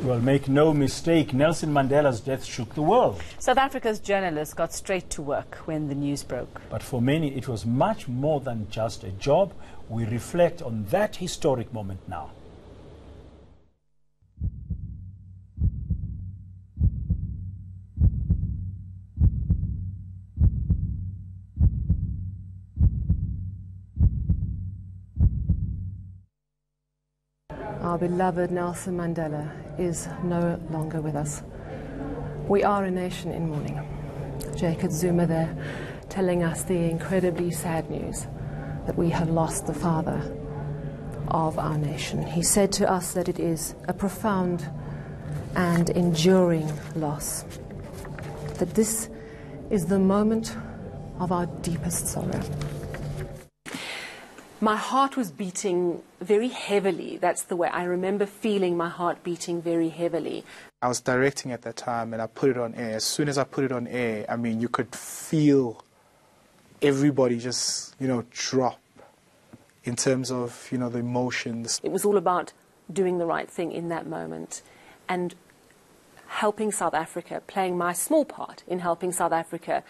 Well, make no mistake, Nelson Mandela's death shook the world. South Africa's journalists got straight to work when the news broke. But for many, it was much more than just a job. We reflect on that historic moment now. Our beloved Nelson Mandela is no longer with us. We are a nation in mourning. Jacob Zuma there telling us the incredibly sad news that we have lost the father of our nation. He said to us that it is a profound and enduring loss, that this is the moment of our deepest sorrow. My heart was beating very heavily. That's the way I remember feeling my heart beating very heavily. I was directing at that time and I put it on air. As soon as I put it on air, I mean, you could feel everybody just, drop in terms of, the emotions. It was all about doing the right thing in that moment and helping South Africa, playing my small part in helping South Africa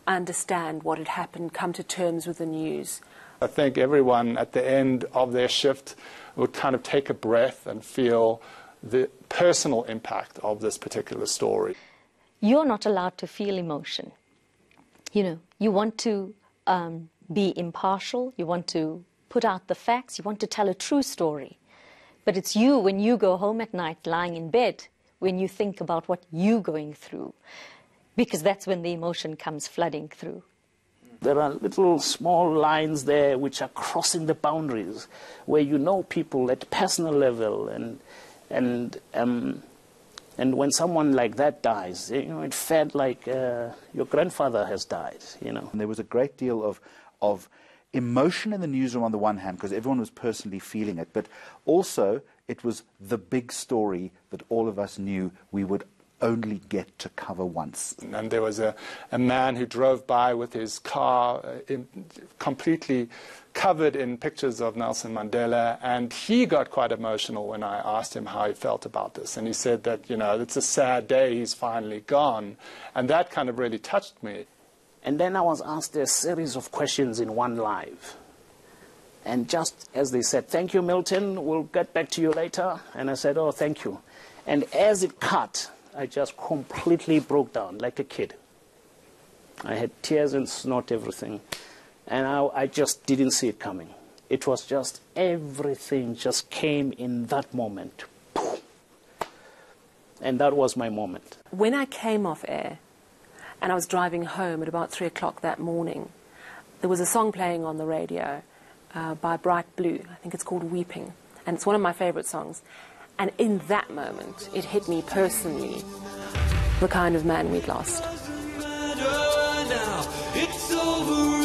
understand what had happened, come to terms with the news. I think everyone at the end of their shift would kind of take a breath and feel the personal impact of this particular story. You're not allowed to feel emotion. You want to be impartial, you want to put out the facts, you want to tell a true story. But it's you, when you go home at night, lying in bed, when you think about what you're going through, because that's when the emotion comes flooding through. There are little small lines there which are crossing the boundaries, where people at personal level, and when someone like that dies, it felt like your grandfather has died. And there was a great deal of emotion in the newsroom on the one hand, because everyone was personally feeling it, but also it was the big story that all of us knew we would only get to cover once. And there was a man who drove by with his car completely covered in pictures of Nelson Mandela, and he got quite emotional when I asked him how he felt about this. And he said that, it's a sad day, he's finally gone. And that kind of really touched me. And then I was asked a series of questions in one live. And just as they said, "Thank you, Milton, we'll get back to you later." And I said, "Oh, thank you." And as it cut, I just completely broke down like a kid. I had tears and snot, everything. And I just didn't see it coming. It was just everything just came in that moment. And that was my moment. When I came off air and I was driving home at about 3 o'clock that morning, there was a song playing on the radio by Bright Blue. I think it's called Weeping. And it's one of my favorite songs. And in that moment, it hit me personally, the kind of man we'd lost. It's over.